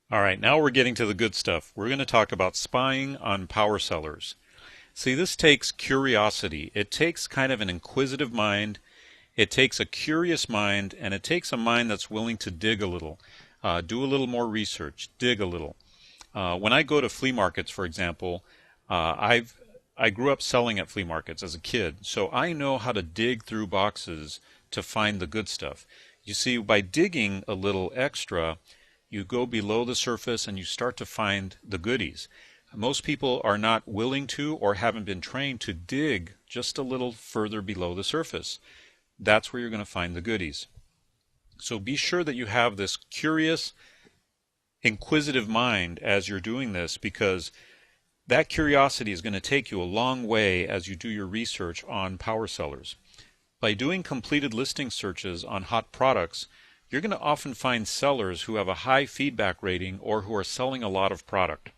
All right, now we're getting to the good stuff. We're going to talk about spying on PowerSellers. See, this takes curiosity. It takes kind of an inquisitive mind. It takes a curious mind, and it takes a mind that's willing to dig a little, do a little more research, dig a little. When I go to flea markets, for example, I grew up selling at flea markets as a kid, so I know how to dig through boxes to find the good stuff. You see, by digging a little extra, you go below the surface and you start to find the goodies. Most people are not willing to or haven't been trained to dig just a little further below the surface. That's where you're going to find the goodies. So be sure that you have this curious, inquisitive mind as you're doing this, because that curiosity is going to take you a long way as you do your research on PowerSellers. By doing completed listing searches on hot products, you're going to often find sellers who have a high feedback rating or who are selling a lot of product.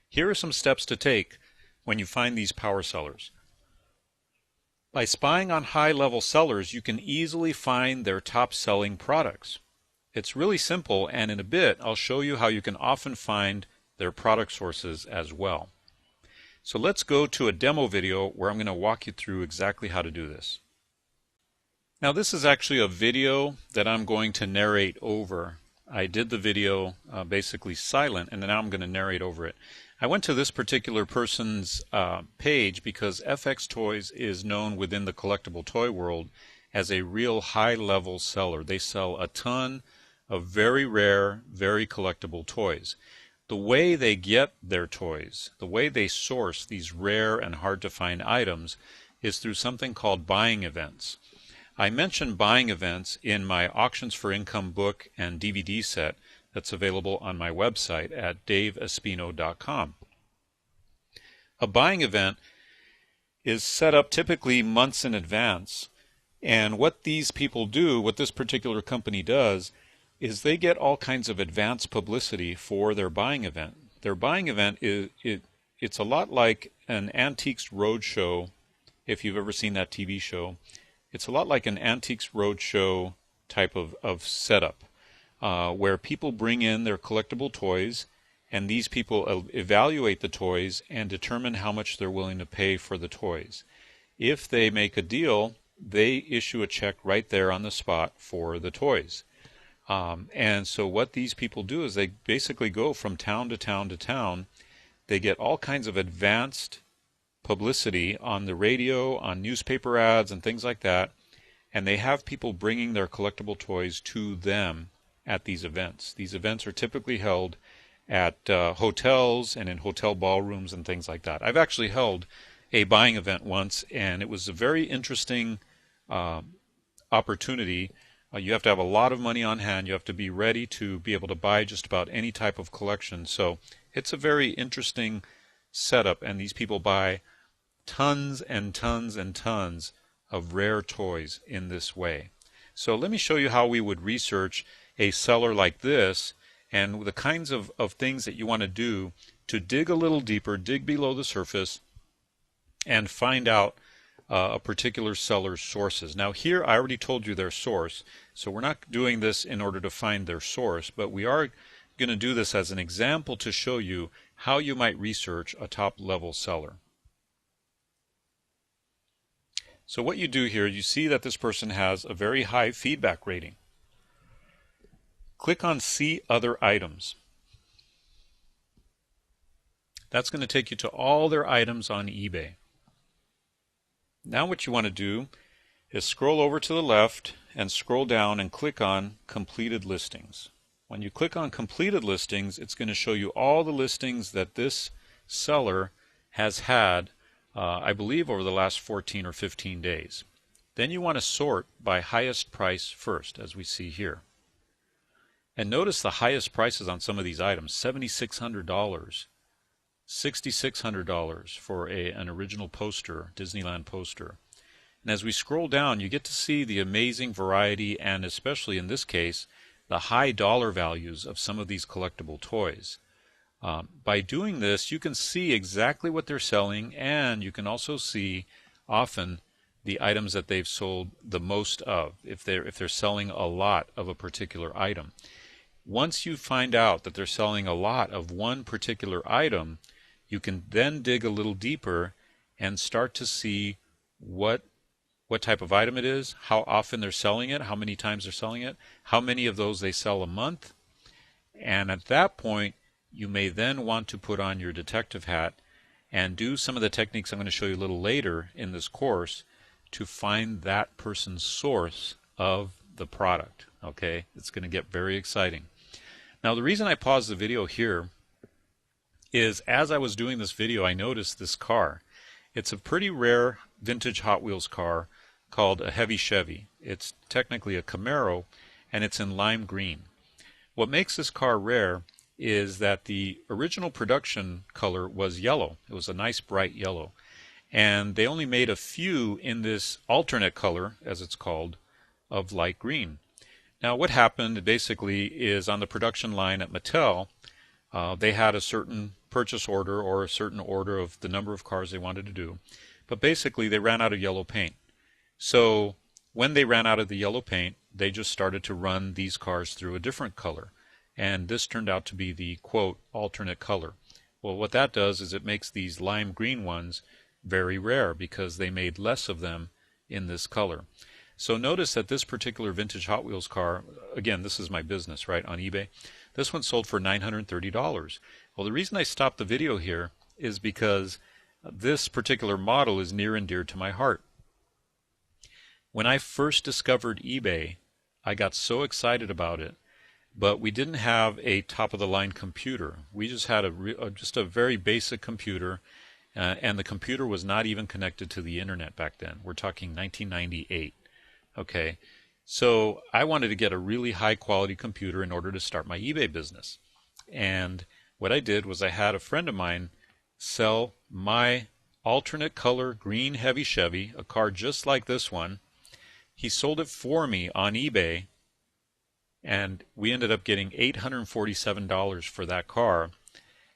Here are some steps to take when you find these PowerSellers. By spying on high-level sellers, you can easily find their top-selling products. It's really simple, and in a bit, I'll show you how you can often find their product sources as well. So let's go to a demo video where I'm going to walk you through exactly how to do this. Now this is actually a video that I'm going to narrate over. I did the video basically silent, and now I'm going to narrate over it. I went to this particular person's page because FX Toys is known within the collectible toy world as a real high-level seller. They sell a ton of very rare, very collectible toys. The way they get their toys, the way they source these rare and hard-to-find items is through something called buying events. I mentioned buying events in my Auctions for Income book and DVD set that's available on my website at daveespino.com. A buying event is set up typically months in advance, and what these people do, what this particular company does, is they get all kinds of advance publicity for their buying event. Their buying event it's a lot like an Antiques Roadshow, if you've ever seen that TV show. It's a lot like an Antiques Roadshow type of setup, where people bring in their collectible toys, and these people evaluate the toys and determine how much they're willing to pay for the toys. If they make a deal, they issue a check right there on the spot for the toys. And so what these people do is they basically go from town to town to town. They get all kinds of advanced publicity on the radio, on newspaper ads and things like that, and they have people bringing their collectible toys to them at these events. These events are typically held at hotels and in hotel ballrooms and things like that. I've actually held a buying event once, and it was a very interesting opportunity. You have to have a lot of money on hand. You have to be ready to be able to buy just about any type of collection. So it's a very interesting setup, and these people buy tons and tons and tons of rare toys in this way. So let me show you how we would research a seller like this and the kinds of things that you want to do to dig a little deeper, dig below the surface, and find out a particular seller's sources. Now here I already told you their source, so we're not doing this in order to find their source, but we are going to do this as an example to show you how you might research a top-level seller. So what you do here, you see that this person has a very high feedback rating. Click on See Other Items. That's going to take you to all their items on eBay. Now what you want to do is scroll over to the left and scroll down and click on Completed Listings. When you click on Completed Listings, it's going to show you all the listings that this seller has had, I believe, over the last 14 or 15 days. Then you want to sort by highest price first, as we see here. And notice the highest prices on some of these items, $7,600, $6,600 for an original poster, Disneyland poster. And as we scroll down, you get to see the amazing variety and, especially in this case, the high dollar values of some of these collectible toys. By doing this, you can see exactly what they're selling, and you can also see often the items that they've sold the most of, if they're selling a lot of a particular item. Once you find out that they're selling a lot of one particular item, you can then dig a little deeper and start to see what type of item it is, how often they're selling it, how many times they're selling it, how many of those they sell a month. And at that point, you may then want to put on your detective hat and do some of the techniques I'm going to show you a little later in this course to find that person's source of the product. Okay, it's going to get very exciting. Now, the reason I paused the video here is as I was doing this video, I noticed this car. It's a pretty rare vintage Hot Wheels car called a heavy Chevy. It's technically a Camaro, and it's in lime green. What makes this car rare is that the original production color was yellow. It was a nice bright yellow. And they only made a few in this alternate color, as it's called, of light green. Now what happened basically is on the production line at Mattel, they had a certain purchase order or a certain order of the number of cars they wanted to do. But basically they ran out of yellow paint. So when they ran out of the yellow paint, they just started to run these cars through a different color. And this turned out to be the, quote, alternate color. Well, what that does is it makes these lime green ones very rare because they made less of them in this color. So notice that this particular vintage Hot Wheels car, again, this is my business, right, on eBay. This one sold for $930. Well, the reason I stopped the video here is because this particular model is near and dear to my heart. When I first discovered eBay, I got so excited about it, but we didn't have a top-of-the-line computer. We just had just a very basic computer, and the computer was not even connected to the internet back then. We're talking 1998. Okay, so I wanted to get a really high-quality computer in order to start my eBay business. And what I did was I had a friend of mine sell my alternate color green heavy Chevy, a car just like this one. He sold it for me on eBay, and we ended up getting $847 for that car.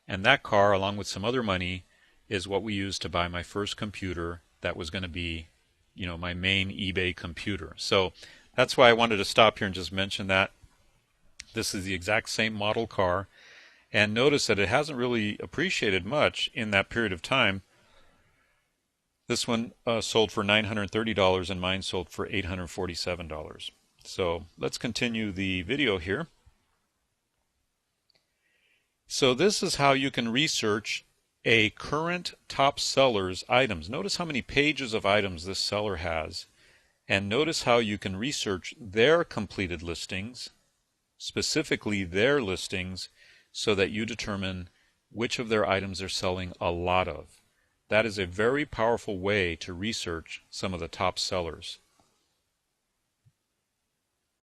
And that car, along with some other money, is what we used to buy my first computer that was going to be, you know, my main eBay computer. So that's why I wanted to stop here and just mention that. This is the exact same model car. And notice that it hasn't really appreciated much in that period of time. This one sold for $930 and mine sold for $847. So let's continue the video here. So this is how you can research a current top seller's items. Notice how many pages of items this seller has. And notice how you can research their completed listings, specifically their listings, so that you determine which of their items they're selling a lot of. That is a very powerful way to research some of the top sellers.